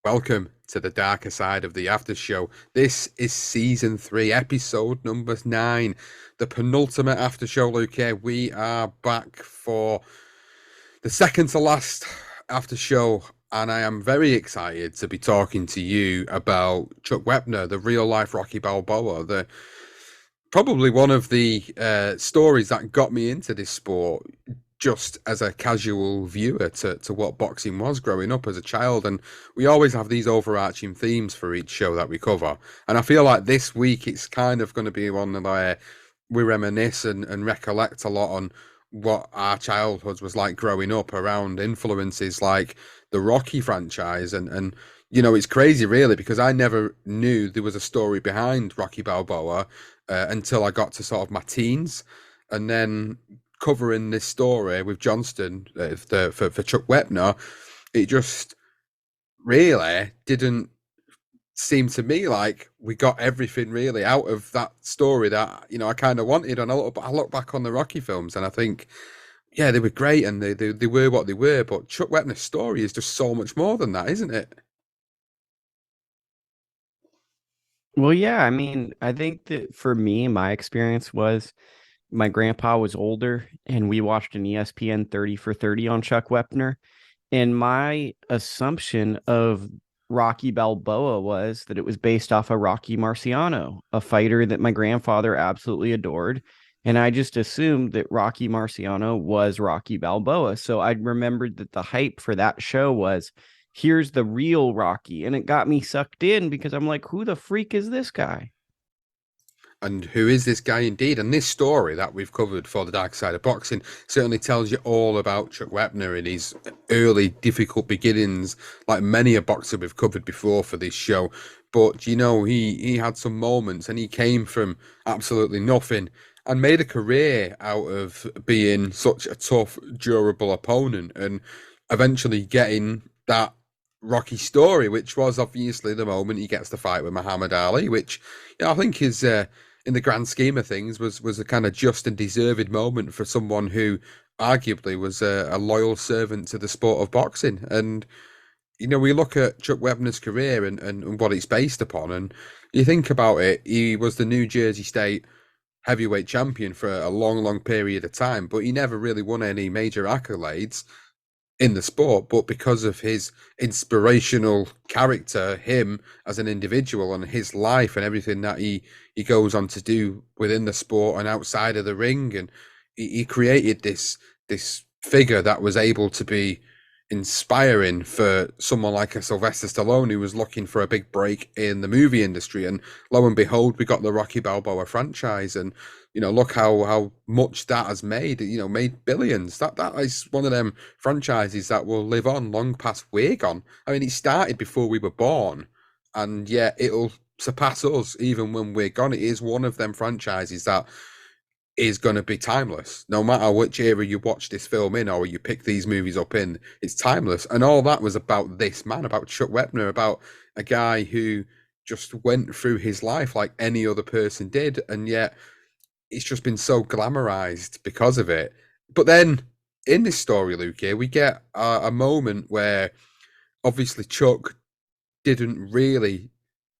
Welcome to the darker side of the after show. This is season 3, episode number 9, the penultimate after show. Luke, here we are back for the second to last after show, and I am very excited to be talking to you about Chuck Wepner, the real life Rocky Balboa, the probably one of the stories that got me into this sport just as a casual viewer to what boxing was growing up as a child. And we always have these overarching themes for each show that we cover. And I feel like this week it's kind of going to be one where we reminisce and recollect a lot on what our childhood was like growing up around influences like the Rocky franchise. And you know, it's crazy really because I never knew there was a story behind Rocky Balboa until I got to sort of my teens. And then covering this story with Johnston for Chuck Wepner, it just really didn't seem to me like we got everything really out of that story that I kind of wanted. And I look back on the Rocky films and I think, yeah, they were great and they were what they were. But Chuck Wepner's story is just so much more than that, isn't it? Well, yeah, I mean, I think that for me, my experience was my grandpa was older and we watched an ESPN 30 for 30 on Chuck Wepner. And my assumption of Rocky Balboa was that it was based off of Rocky Marciano, a fighter that my grandfather absolutely adored. And I just assumed that Rocky Marciano was Rocky Balboa. So I remembered that the hype for that show was here's the real Rocky. And it got me sucked in because I'm like, who the freak is this guy? And who is this guy indeed? And this story that we've covered for the Dark Side of Boxing certainly tells you all about Chuck Wepner and his early difficult beginnings, like many a boxer we've covered before for this show. But he had some moments, and he came from absolutely nothing and made a career out of being such a tough, durable opponent, and eventually getting that Rocky story, which was obviously the moment he gets the fight with Muhammad Ali, which I think is in the grand scheme of things, was a kind of just and deserved moment for someone who arguably was a loyal servant to the sport of boxing. And we look at Chuck Webner's career and what it's based upon, and you think about it, he was the New Jersey State heavyweight champion for a long, long period of time, but he never really won any major accolades in the sport, but because of his inspirational character, him as an individual and his life and everything that he goes on to do within the sport and outside of the ring, and he created this figure that was able to be inspiring for someone like a Sylvester Stallone who was looking for a big break in the movie industry. And lo and behold, we got the Rocky Balboa franchise, and look how much that has made. Made billions. That is one of them franchises that will live on long past we're gone. I mean, it started before we were born, and yet it'll surpass us even when we're gone. It is one of them franchises that is going to be timeless. No matter which era you watch this film in or you pick these movies up in, it's timeless. And all that was about this man, about Chuck Wepner, about a guy who just went through his life like any other person did, and yet it's just been so glamorized because of it. But then in this story, Luke, here we get a moment where obviously Chuck didn't really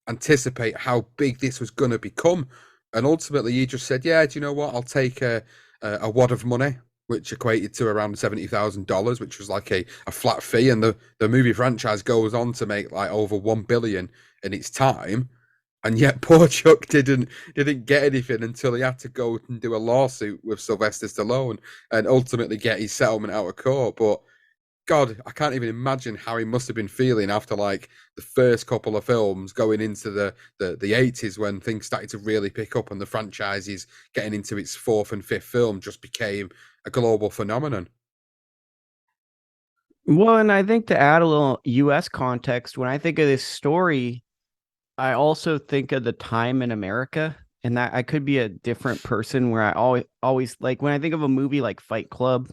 anticipate how big this was going to become. And ultimately, he just said, "Yeah, do you know what? I'll take a wad of money, which equated to around $70,000, which was like a flat fee." And the movie franchise goes on to make like over 1 billion in its time. And yet, poor Chuck didn't get anything until he had to go and do a lawsuit with Sylvester Stallone and ultimately get his settlement out of court. But God, I can't even imagine how he must have been feeling after like the first couple of films going into the 80s when things started to really pick up and the franchise is getting into its fourth and fifth film just became a global phenomenon. Well, and I think to add a little US context, when I think of this story, I also think of the time in America, and that I could be a different person where I always like when I think of a movie like Fight Club,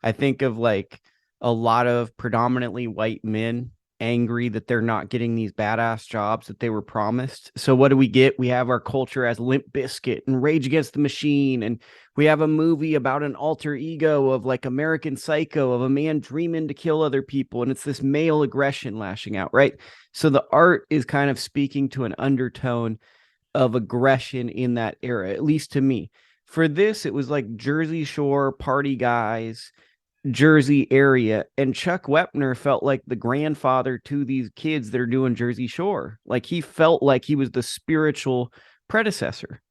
I think of like a lot of predominantly white men angry that they're not getting these badass jobs that they were promised. So what do we get? We have our culture as Limp Bizkit and Rage Against the Machine, and we have a movie about an alter ego of like American Psycho of a man dreaming to kill other people, and it's this male aggression lashing out, right? So the art is kind of speaking to an undertone of aggression in that era, at least to me. For this, it was like Jersey Shore party guys, Jersey area, and Chuck Wepner felt like the grandfather to these kids that are doing Jersey Shore. Like he felt like he was the spiritual predecessor.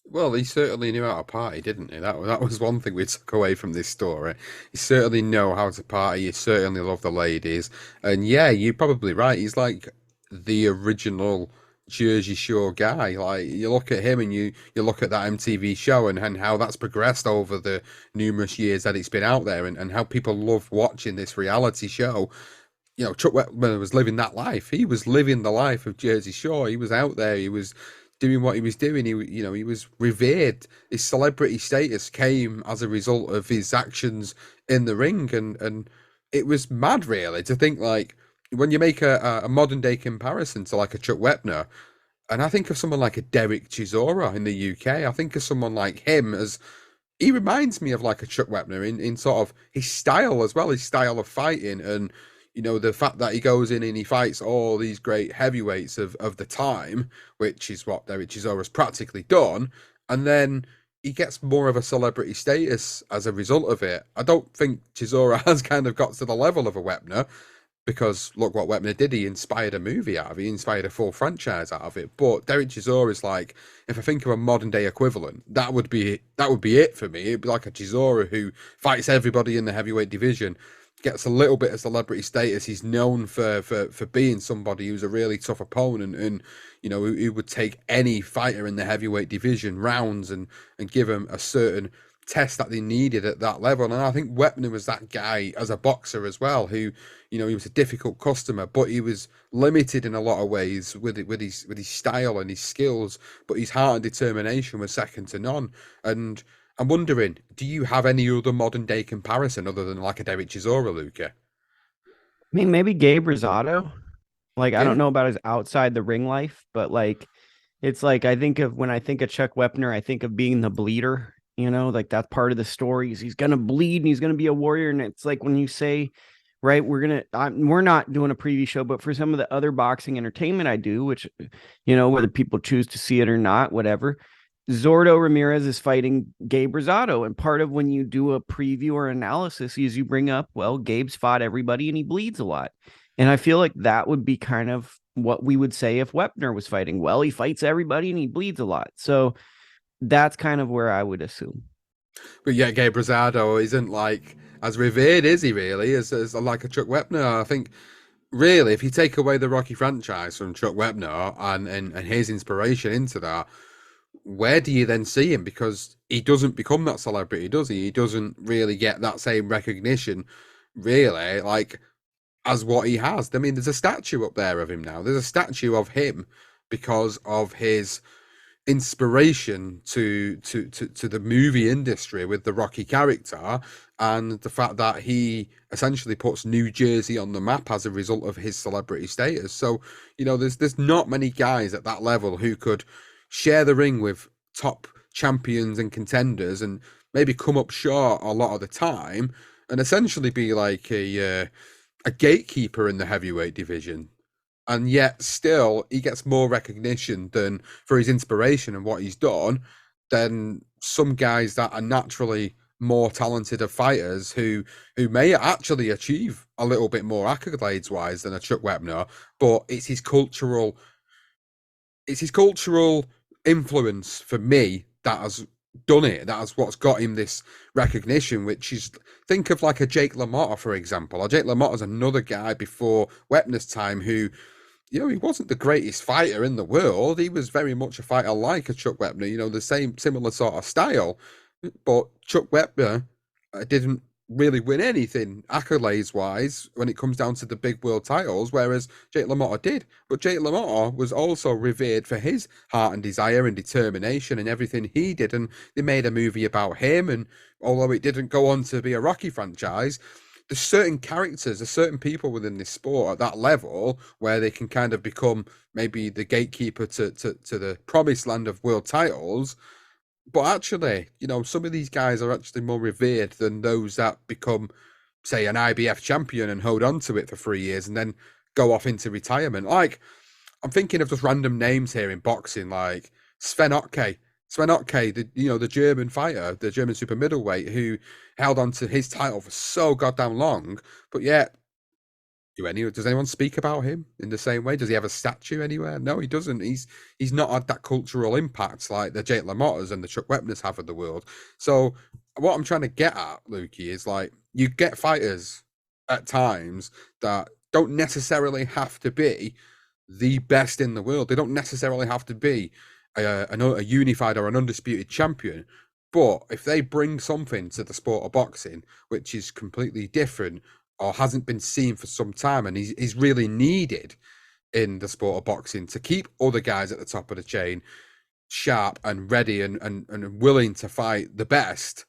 Well, he certainly knew how to party, didn't he? That was one thing we took away from this story. He certainly know how to party. He certainly loved the ladies, and yeah, you're probably right. He's like the original Jersey Shore guy. Like you look at him and you look at that MTV show and how that's progressed over the numerous years that it's been out there, and how people love watching this reality show. You know, Chuck Wetman was living that life. He was living the life of Jersey Shore. He was out there. He was doing what he was doing. He was revered. His celebrity status came as a result of his actions in the ring, and it was mad, really, to think like when you make a modern day comparison to like a Chuck Wepner, and I think of someone like a Derek Chisora in the UK. I think of someone like him as he reminds me of like a Chuck Wepner in sort of his style as well, his style of fighting, and the fact that he goes in and he fights all these great heavyweights of the time, which is what Derek Chisora's practically done, and then he gets more of a celebrity status as a result of it. I don't think Chisora has kind of got to the level of a Wepner, because look what Wepner did. He inspired a movie out of it. He inspired a full franchise out of it. But Derek Chisora is like, if I think of a modern day equivalent, that would be it for me. It'd be like a Chisora who fights everybody in the heavyweight division, gets a little bit of celebrity status. He's known for being somebody who's a really tough opponent, and who would take any fighter in the heavyweight division rounds and give him a certain test that they needed at that level. And I think Wepner was that guy as a boxer as well, who he was a difficult customer, but he was limited in a lot of ways with his style and his skills, but his heart and determination was second to none. And I'm wondering, do you have any other modern day comparison other than like a Derek Chisora, Luca? I mean, maybe Gabe Rosado. Like, I don't Yeah. know about his outside the ring life, but like, it's like I think of when I think of Chuck Wepner, I think of being the bleeder. Like that's part of the story. Is he's gonna bleed and he's gonna be a warrior. And it's like when you say, right, we're not doing a preview show, but for some of the other boxing entertainment I do, which whether people choose to see it or not, whatever. Zordo Ramirez is fighting Gabe Rosado. And part of when you do a preview or analysis is you bring up, well, Gabe's fought everybody and he bleeds a lot. And I feel like that would be kind of what we would say if Wepner was fighting. Well, he fights everybody and he bleeds a lot. So that's kind of where I would assume. But yeah, Gabe Rosado isn't like as revered, is he really, as like a Chuck Wepner? I think really, if you take away the Rocky franchise from Chuck Wepner and his inspiration into that, where do you then see him? Because he doesn't become that celebrity, does he? He doesn't really get that same recognition, really, like as what he has. I mean, there's a statue up there of him now. There's a statue of him because of his inspiration to the movie industry with the Rocky character, and the fact that he essentially puts New Jersey on the map as a result of his celebrity status. So, there's not many guys at that level who could share the ring with top champions and contenders and maybe come up short a lot of the time and essentially be like a gatekeeper in the heavyweight division, and yet still he gets more recognition than for his inspiration and what he's done than some guys that are naturally more talented of fighters who may actually achieve a little bit more accolades wise than a Chuck Wepner, but it's his cultural influence for me that has done it. That's what's got him this recognition, which is think of like a Jake LaMotta, for example. Or Jake LaMotta's another guy before Wepner's time who he wasn't the greatest fighter in the world. He was very much a fighter like a Chuck Wepner, the same similar sort of style. But Chuck Wepner didn't really win anything accolades wise when it comes down to the big world titles, whereas Jake LaMotta did. But Jake LaMotta was also revered for his heart and desire and determination and everything he did. And they made a movie about him. And although it didn't go on to be a Rocky franchise, there's certain characters, there's certain people within this sport at that level where they can kind of become maybe the gatekeeper to the promised land of world titles. But actually, some of these guys are actually more revered than those that become, say, an IBF champion and hold on to it for 3 years and then go off into retirement. Like, I'm thinking of just random names here in boxing, like Sven Ottke. Sven Ottke, the German fighter, the German super middleweight, who held on to his title for so goddamn long, but yet does anyone speak about him in the same way? Does he have a statue anywhere? No, he doesn't. He's not had that cultural impact like the Jake LaMotta's and the Chuck Wepners have of the world. So what I'm trying to get at, Lukey, is like you get fighters at times that don't necessarily have to be the best in the world. They don't necessarily have to be a unified or an undisputed champion. But if they bring something to the sport of boxing, which is completely different or hasn't been seen for some time, and he's really needed in the sport of boxing to keep other guys at the top of the chain sharp and ready and willing to fight the best.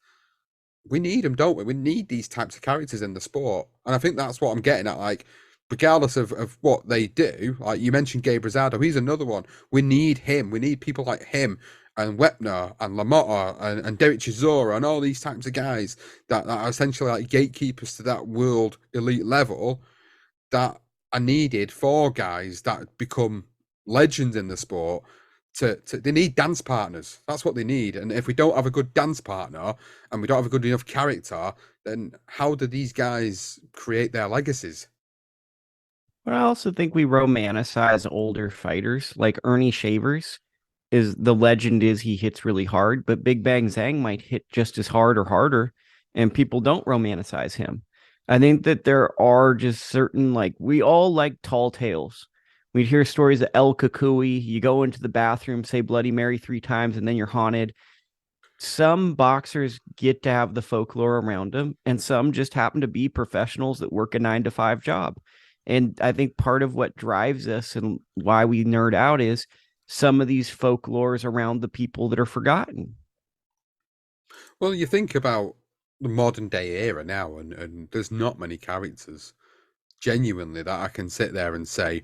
We need them, don't we? We need these types of characters in the sport. And I think that's what I'm getting at. Like, regardless of what they do, like you mentioned Gabe Rosado, he's another one. We need him. We need people like him and Wepner and LaMotta and Derek Chisora and all these types of guys that are essentially like gatekeepers to that world elite level that are needed for guys that become legends in the sport. They need dance partners. That's what they need. And if we don't have a good dance partner and we don't have a good enough character, then how do these guys create their legacies? But I also think we romanticize older fighters like Ernie Shavers. Is the legend is he hits really hard, but Big Bang Zhang might hit just as hard or harder, and people don't romanticize him. I think that there are just certain, like, we all like tall tales. We'd hear stories of El Kukui. You go into the bathroom, say Bloody Mary 3 times, and then you're haunted. Some boxers get to have the folklore around them, and some just happen to be professionals that work a 9 to 5 job. And I think part of what drives us and why we nerd out is some of these folklores around the people that are forgotten. Well, you think about the modern day era now, and there's not many characters genuinely that I can sit there and say,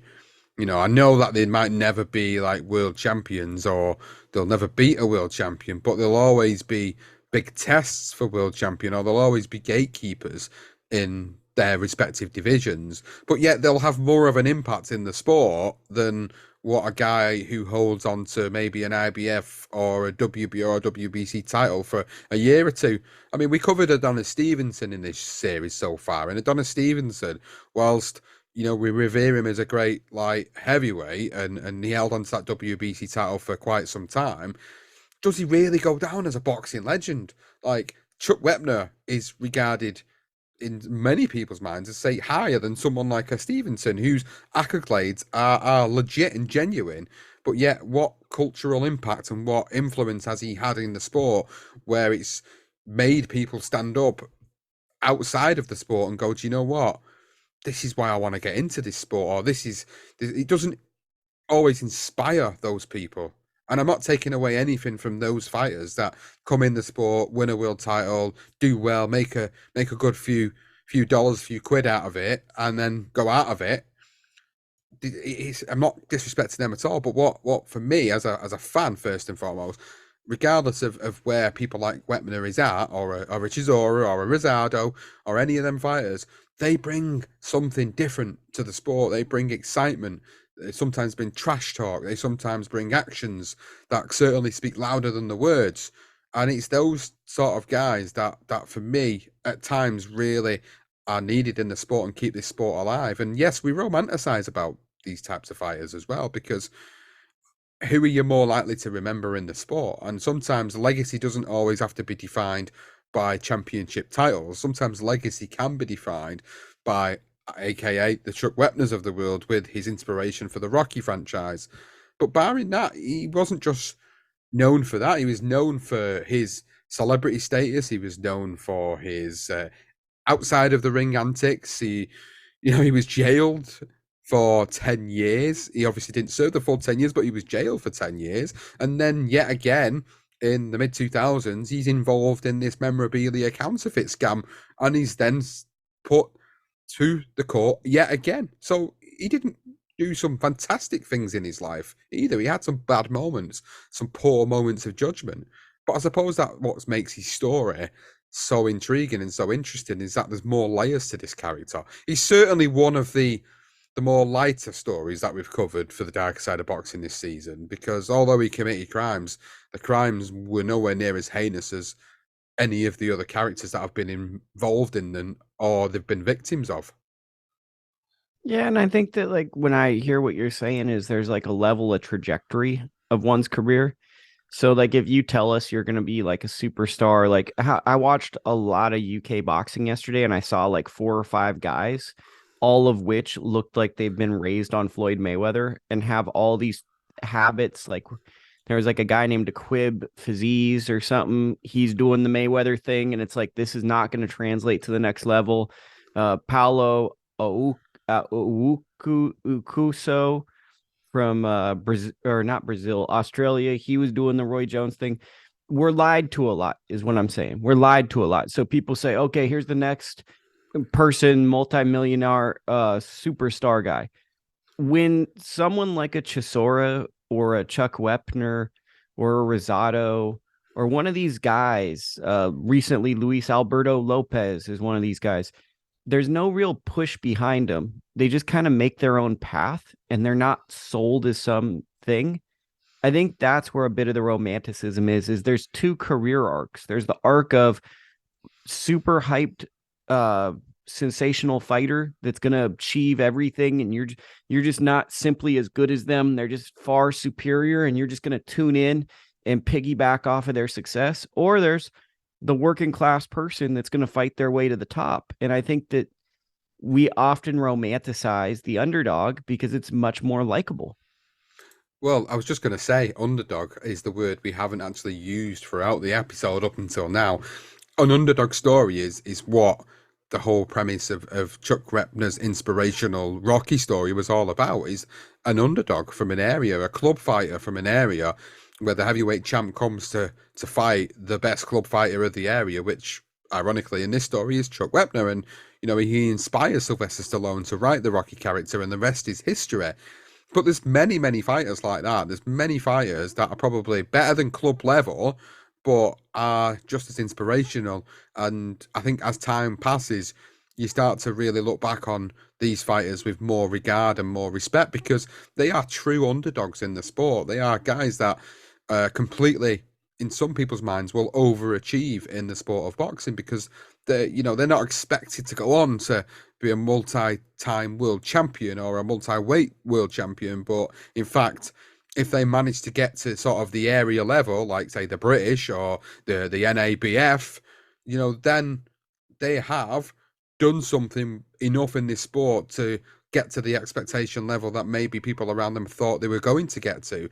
I know that they might never be like world champions or they'll never beat a world champion, but they'll always be big tests for world champion or they'll always be gatekeepers in their respective divisions. But yet they'll have more of an impact in the sport than what a guy who holds on to maybe an IBF or a WBO or WBC title for a year or two. I mean, we covered Adonis Stevenson in this series so far, and Adonis Stevenson, whilst we revere him as a great light heavyweight and he held on to that WBC title for quite some time. Does he really go down as a boxing legend? Like Chuck Wepner is regarded in many people's minds as say higher than someone like a Stevenson, whose accolades are legit and genuine. But yet, what cultural impact and what influence has he had in the sport where it's made people stand up outside of the sport and go, do you know what? This is why I want to get into this sport, or it doesn't always inspire those people. And I'm not taking away anything from those fighters that come in the sport, win a world title, do well, make a good few dollars, few quid out of it, and then go out of it. I'm not disrespecting them at all, but what for me as a fan first and foremost, regardless of where people like Wetmner is at, or a Chisora or a Rosado or any of them fighters, they bring something different to the sport. They bring excitement. They sometimes bring trash talk. They sometimes bring actions that certainly speak louder than the words. And it's those sort of guys that for me at times really are needed in the sport and keep this sport alive. And yes, we romanticize about these types of fighters as well, because who are you more likely to remember in the sport? And sometimes legacy doesn't always have to be defined by championship titles. Sometimes legacy can be defined by, aka the Chuck Wepners of the world, with his inspiration for the Rocky franchise. But barring that, he wasn't just known for that. He was known for his celebrity status. He was known for his outside of the ring antics. He was jailed for 10 years. He obviously didn't serve the full 10 years, but he was jailed for 10 years. And then yet again, in the mid 2000s, he's involved in this memorabilia counterfeit scam. And he's then put to the court yet again. So he didn't do some fantastic things in his life either. He had some bad moments, some poor moments of judgment. But I suppose that what makes his story so intriguing and so interesting is that there's more layers to this character. He's certainly one of the more lighter stories that we've covered for the dark side of boxing this season, because although he committed crimes, the crimes were nowhere near as heinous as any of the other characters that have been involved in them or they've been victims of. Yeah, and I think that like when I hear what you're saying is there's like a level of trajectory of one's career. So like if you tell us you're going to be like a superstar, like I watched a lot of UK boxing yesterday and I saw like four or five guys, all of which looked like they've been raised on Floyd Mayweather and have all these habits. Like there was like a guy named Quib Faziz or something. He's doing the Mayweather thing and it's like this is not going to translate to the next level. Paulo Ukuso from Brazil, or not Brazil, Australia. He was doing the Roy Jones thing. We're lied to a lot, is what I'm saying. We're lied to a lot. So people say, okay, here's the next person, multimillionaire superstar guy. When someone like a Chisora or a Chuck Wepner or a Rosado or one of these guys, recently Luis Alberto Lopez is one of these guys, there's no real push behind them. They just kind of make their own path and they're not sold as something. I think that's where a bit of the romanticism is there's two career arcs. There's the arc of super hyped uh sensational fighter that's going to achieve everything and you're just not simply as good as them. They're just far superior and you're just going to tune in and piggyback off of their success. Or there's the working class person that's going to fight their way to the top. And I think that we often romanticize the underdog because it's much more likable. Well, I was just going to say, underdog is the word we haven't actually used throughout the episode up until now. An underdog story is what the whole premise of Chuck Repner's inspirational Rocky story was all about. Is an underdog from an area, a club fighter from an area where the heavyweight champ comes to fight the best club fighter of the area, which ironically in this story is Chuck Wepner, and he inspires Sylvester Stallone to write the Rocky character, and the rest is history. But there's many fighters like that. There's many fighters that are probably better than club level, but are just as inspirational. And I think as time passes, you start to really look back on these fighters with more regard and more respect because they are true underdogs in the sport. They are guys that completely, in some people's minds, will overachieve in the sport of boxing because they're not expected to go on to be a multi-time world champion or a multi-weight world champion, but in fact, if they manage to get to sort of the area level, like say the British or the NABF, then they have done something enough in this sport to get to the expectation level that maybe people around them thought they were going to get to.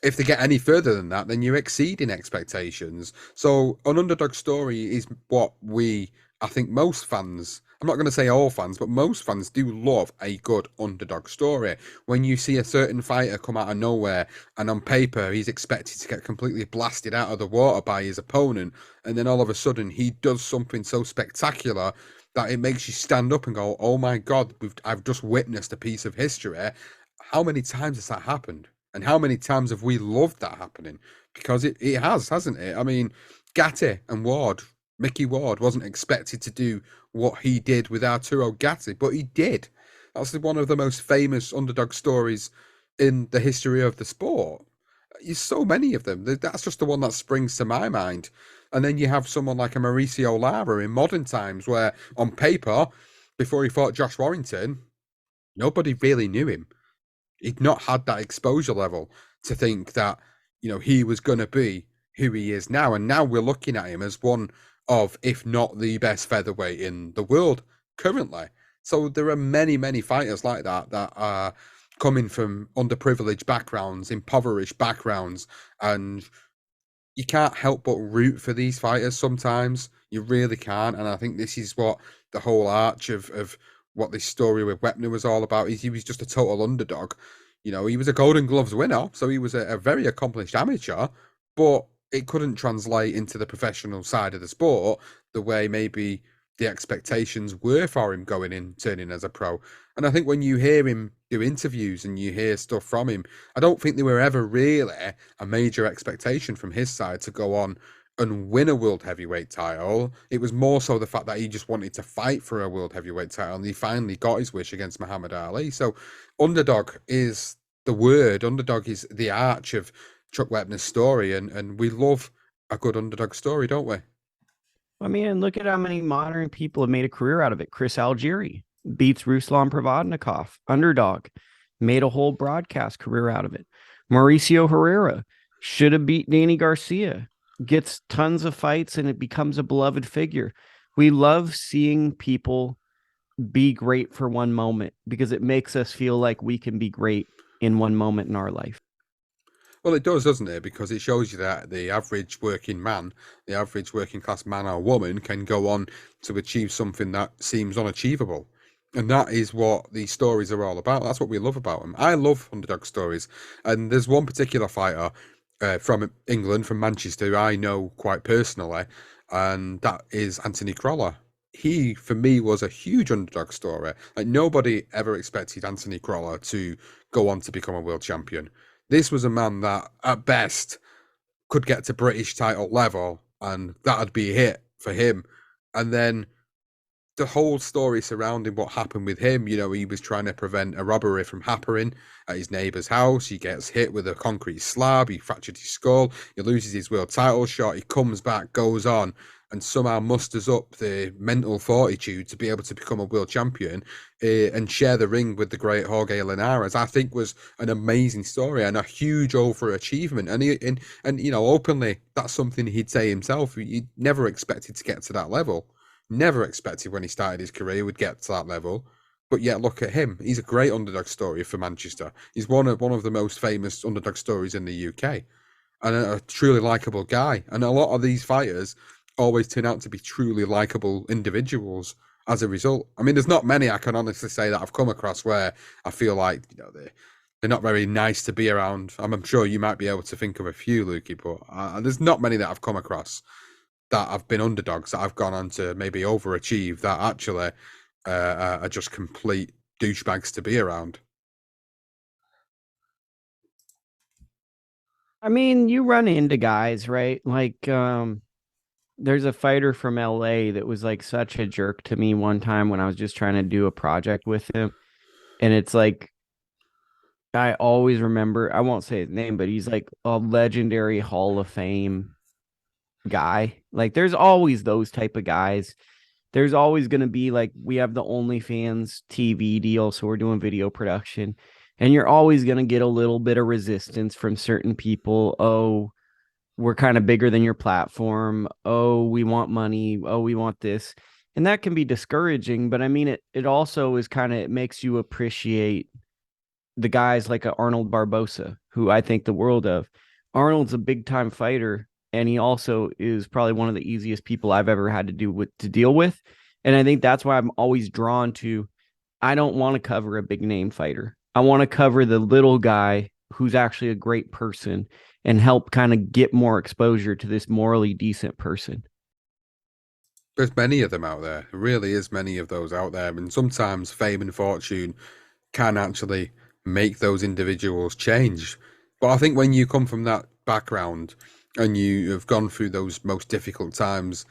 If they get any further than that, then you're exceeding expectations. So an underdog story is what I think most fans, I'm not going to say all fans, but most fans do love a good underdog story. When you see a certain fighter come out of nowhere and on paper he's expected to get completely blasted out of the water by his opponent, and then all of a sudden he does something so spectacular that it makes you stand up and go, "Oh my God, I've just witnessed a piece of history." How many times has that happened? And how many times have we loved that happening? Because it has, hasn't it? I mean, Gatti and Ward, Mickey Ward wasn't expected to do what he did with Arturo Gatti, but he did. That's one of the most famous underdog stories in the history of the sport. There's so many of them. That's just the one that springs to my mind. And then you have someone like a Mauricio Lara in modern times, where on paper, before he fought Josh Warrington, nobody really knew him. He'd not had that exposure level to think that he was going to be who he is now, and now we're looking at him as one of, if not the best featherweight in the world currently. So there are many fighters like that are coming from underprivileged backgrounds, impoverished backgrounds, and you can't help but root for these fighters sometimes. You really can't. And I think this is what the whole arch of what this story with Wepner was all about. Is he was just a total underdog. He was a Golden Gloves winner, so he was a very accomplished amateur, but it couldn't translate into the professional side of the sport the way maybe the expectations were for him going in, turning as a pro. And I think when you hear him do interviews and you hear stuff from him, I don't think there were ever really a major expectation from his side to go on and win a world heavyweight title. It was more so the fact that he just wanted to fight for a world heavyweight title, and he finally got his wish against Muhammad Ali. So, underdog is the word. Underdog is the arch of Chuck Wepner's story, and we love a good underdog story, don't we? I mean, and look at how many modern people have made a career out of it. Chris Algieri beats Ruslan Provodnikov. Underdog made a whole broadcast career out of it. Mauricio Herrera should have beat Danny Garcia. Gets tons of fights and it becomes a beloved figure. We love seeing people be great for one moment because it makes us feel like we can be great in one moment in our life. Well, it does, doesn't it? Because it shows you that the average working man, the average working class man or woman can go on to achieve something that seems unachievable. And that is what these stories are all about. That's what we love about them. I love underdog stories. And there's one particular fighter from England, from Manchester, who I know quite personally, and that is Anthony Crolla. He, for me, was a huge underdog story. Like, nobody ever expected Anthony Crolla to go on to become a world champion. This was a man that, at best, could get to British title level, and that'd be a hit for him. And then the whole story surrounding what happened with him, he was trying to prevent a robbery from happening at his neighbour's house. He gets hit with a concrete slab. He fractured his skull. He loses his world title shot. He comes back, goes on, and somehow musters up the mental fortitude to be able to become a world champion and share the ring with the great Jorge Linares. I think was an amazing story and a huge overachievement. And openly, that's something he'd say himself. He never expected to get to that level. Never expected when he started his career he would get to that level. But yet, look at him. He's a great underdog story for Manchester. He's one of the most famous underdog stories in the UK, and a truly likable guy. And a lot of these fighters always turn out to be truly likable individuals as a result. I mean, there's not many I can honestly say that I've come across where I feel like they're not very nice to be around. I'm sure you might be able to think of a few, Lukey, but there's not many that I've come across that have been underdogs that I've gone on to maybe overachieve that actually are just complete douchebags to be around. I mean, you run into guys, right? Like, there's a fighter from LA that was like such a jerk to me one time when I was just trying to do a project with him. And it's like, I always remember, I won't say his name, but he's like a legendary Hall of Fame guy. Like, there's always those type of guys. There's always going to be like, we have the OnlyFans TV deal. So we're doing video production. And you're always going to get a little bit of resistance from certain people. Oh, we're kind of bigger than your platform. Oh, we want money. Oh, we want this. And that can be discouraging, but I mean it also is kind of it makes you appreciate the guys like a Arnold Barbosa, who I think the world of. Arnold's a big time fighter, and he also is probably one of the easiest people I've ever had to deal with. And I think that's why I'm always drawn to I don't want to cover a big name fighter. I want to cover the little guy who's actually a great person and help kind of get more exposure to this morally decent person. There's many of them out there. There really is many of those out there. And sometimes fame and fortune can actually make those individuals change. But I think when you come from that background and you have gone through those most difficult times,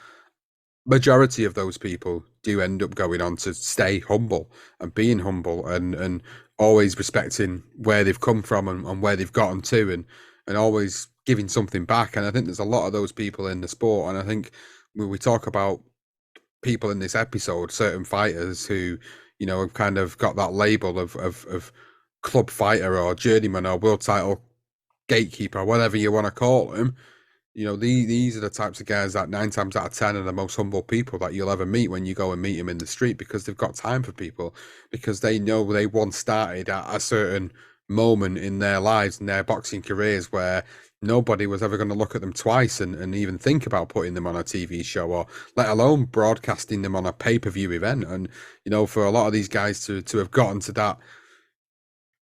majority of those people do end up going on to stay humble and being humble and always respecting where they've come from and where they've gotten to and always giving something back. And I think there's a lot of those people in the sport. And I think when we talk about people in this episode, certain fighters who, have kind of got that label of club fighter or journeyman or world title gatekeeper, whatever you want to call them. These are the types of guys that 9 times out of 10 are the most humble people that you'll ever meet when you go and meet them in the street because they've got time for people, because they know they once started at a certain moment in their lives and their boxing careers where nobody was ever going to look at them twice and even think about putting them on a TV show or let alone broadcasting them on a pay-per-view event. And, for a lot of these guys to have gotten to that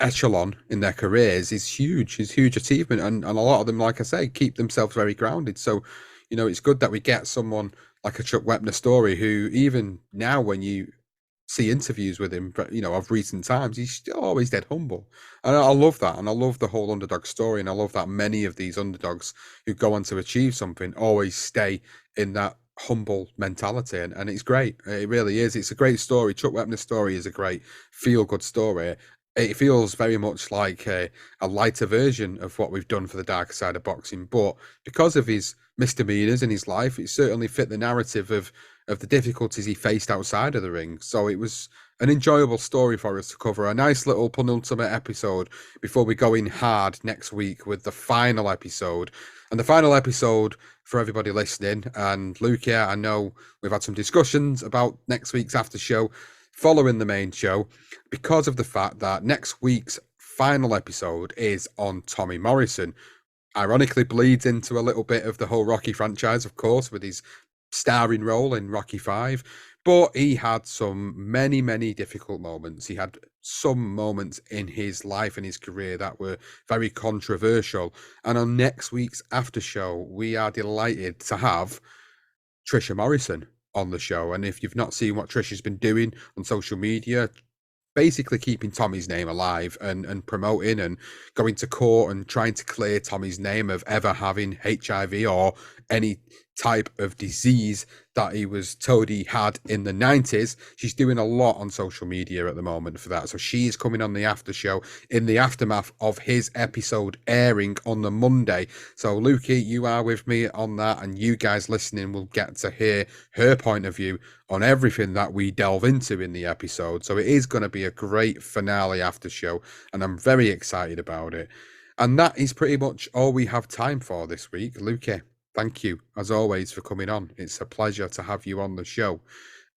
echelon in their careers is huge achievement, and a lot of them, like I say, keep themselves very grounded. So it's good that we get someone like a Chuck Wepner story, who even now when you see interviews with him, of recent times, he's still always dead humble. And I love that. And I love the whole underdog story. And I love that many of these underdogs who go on to achieve something always stay in that humble mentality. And it's great. It really is. It's a great story. Chuck Wepner's story is a great feel good story. It feels very much like a lighter version of what we've done for the dark side of boxing. But because of his misdemeanors in his life, it certainly fit the narrative of the difficulties he faced outside of the ring. So it was an enjoyable story for us to cover. A nice little penultimate episode before we go in hard next week with the final episode. And the final episode for everybody listening, and Luke, yeah, I know we've had some discussions about next week's after show following the main show because of the fact that next week's final episode is on Tommy Morrison. Ironically bleeds into a little bit of the whole Rocky franchise, of course, with his starring role in Rocky Five. But he had some many difficult moments. He had some moments in his life and his career that were very controversial. And on next week's after show, we are delighted to have Trisha Morrison on the show. And if you've not seen what Trisha's been doing on social media, basically keeping Tommy's name alive and promoting and going to court and trying to clear Tommy's name of ever having HIV or any type of disease that he was told he had in the 90s. She's doing a lot on social media at the moment for that. So she is coming on the after show in the aftermath of his episode airing on the Monday. So Lukey, you are with me on that, and you guys listening will get to hear her point of view on everything that we delve into in the episode. So it is going to be a great finale after show, and I'm very excited about it. And that is pretty much all we have time for this week. Luke, thank you as always for coming on. It's a pleasure to have you on the show.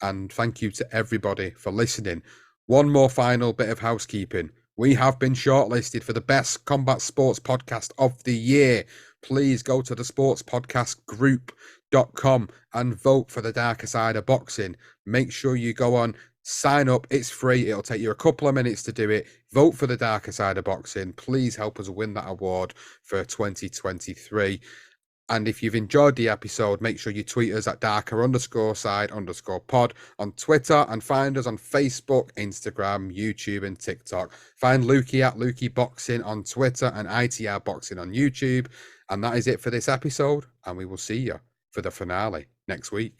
And thank you to everybody for listening. One more final bit of housekeeping. We have been shortlisted for the best combat sports podcast of the year. Please go to the sportspodcastgroup.com and vote for the darker side of boxing. Make sure you go on, sign up. It's free. It'll take you a couple of minutes to do it. Vote for the darker side of boxing. Please help us win that award for 2023. And if you've enjoyed the episode, make sure you tweet us at darker_side_pod on Twitter, and find us on Facebook, Instagram, YouTube, and TikTok. Find Lukey at Lukey Boxing on Twitter and ITR Boxing on YouTube. And that is it for this episode. And we will see you for the finale next week.